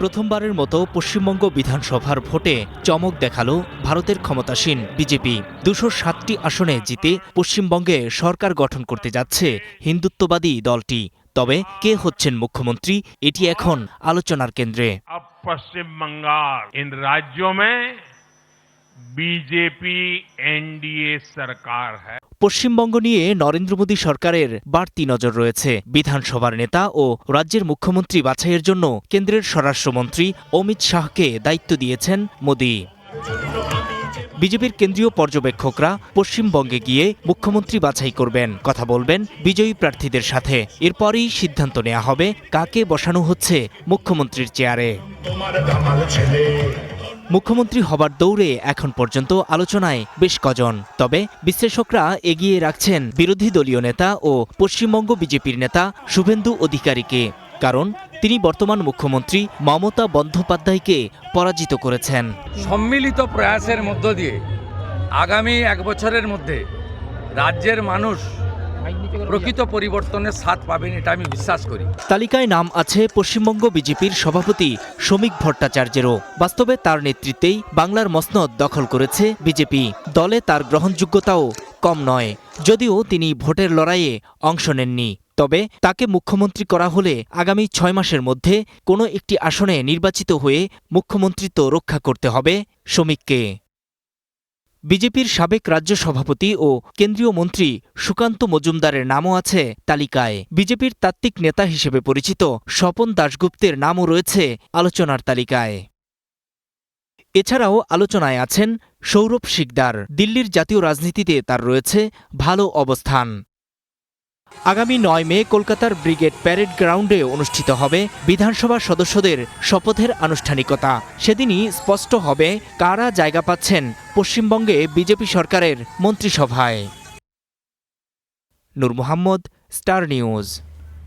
প্রথমবারের মতো পশ্চিমবঙ্গ বিধানসভার ভোটে চমক দেখালো ভারতের ক্ষমতাসীন বিজেপি। ২০৭টি আসনে জিতে পশ্চিমবঙ্গে সরকার গঠন করতে যাচ্ছে হিন্দুত্ববাদী দলটি। তবে কে হচ্ছেন মুখ্যমন্ত্রী, এটি এখন আলোচনার কেন্দ্রে। পশ্চিম बंगाल इन राज्यों में बीजेपी एनडीए सरकार है। পশ্চিমবঙ্গ নিয়ে নরেন্দ্র মোদী সরকারের বাড়তি নজর রয়েছে। বিধানসভার নেতা ও রাজ্যের মুখ্যমন্ত্রী বাছাইয়ের জন্য কেন্দ্রের স্বরাষ্ট্রমন্ত্রী অমিত শাহকে দায়িত্ব দিয়েছেন মোদী। বিজেপির কেন্দ্রীয় পর্যবেক্ষকরা পশ্চিমবঙ্গে গিয়ে মুখ্যমন্ত্রী বাছাই করবেন, কথা বলবেন বিজয়ী প্রার্থীদের সাথে। এরপরই সিদ্ধান্ত নেওয়া হবে কাকে বসানো হচ্ছে মুখ্যমন্ত্রীর চেয়ারে। মুখ্যমন্ত্রী হবার দৌড়ে এখন পর্যন্ত আলোচনায় বেশ কজন। তবে বিশ্লেষকরা এগিয়ে রাখছেন বিরোধী দলীয় নেতা ও পশ্চিমবঙ্গ বিজেপির নেতা শুভেন্দু অধিকারীকে, কারণ তিনি বর্তমান মুখ্যমন্ত্রী মমতা বন্দ্যোপাধ্যায়কে পরাজিত করেছেন। সম্মিলিত প্রয়াসের মধ্য দিয়ে আগামী এক বছরের মধ্যে রাজ্যের মানুষ প্রকৃত পরিবর্তনের স্বাদ পাবেন, এটা আমি বিশ্বাস করি। তালিকায় নাম আছে পশ্চিমবঙ্গ বিজেপির সভাপতি শ্রমিক ভট্টাচার্যেরও। বাস্তবে তার নেতৃত্বেই বাংলার মসনদ দখল করেছে বিজেপি। দলে তার গ্রহণযোগ্যতাও কম নয়, যদিও তিনি ভোটের লড়াইয়ে অংশ নেননি। তবে তাকে মুখ্যমন্ত্রী করা হলে আগামী ৬ মাসের মধ্যে কোনো একটি আসনে নির্বাচিত হয়ে মুখ্যমন্ত্রিত্ব রক্ষা করতে হবে শ্রমিককে। বিজেপির সাবেক রাজ্য সভাপতি ও কেন্দ্রীয় মন্ত্রী সুকান্ত মজুমদারের নামও আছে তালিকায়। বিজেপির তাত্ত্বিক নেতা হিসেবে পরিচিত স্বপন দাশগুপ্তের নামও রয়েছে আলোচনার তালিকায়। এছাড়াও আলোচনায় আছেন সৌরভ শিকদার। দিল্লির জাতীয় রাজনীতিতে তার রয়েছে ভালো অবস্থান। আগামী ৯ মে কলকাতার ব্রিগেড প্যারেড গ্রাউন্ডে অনুষ্ঠিত হবে বিধানসভা সদস্যদের শপথের আনুষ্ঠানিকতা। সেদিনই স্পষ্ট হবে কারা জায়গা পাচ্ছেন পশ্চিমবঙ্গে বিজেপি সরকারের মন্ত্রিসভায়। নূর মোহাম্মদ, স্টার নিউজ।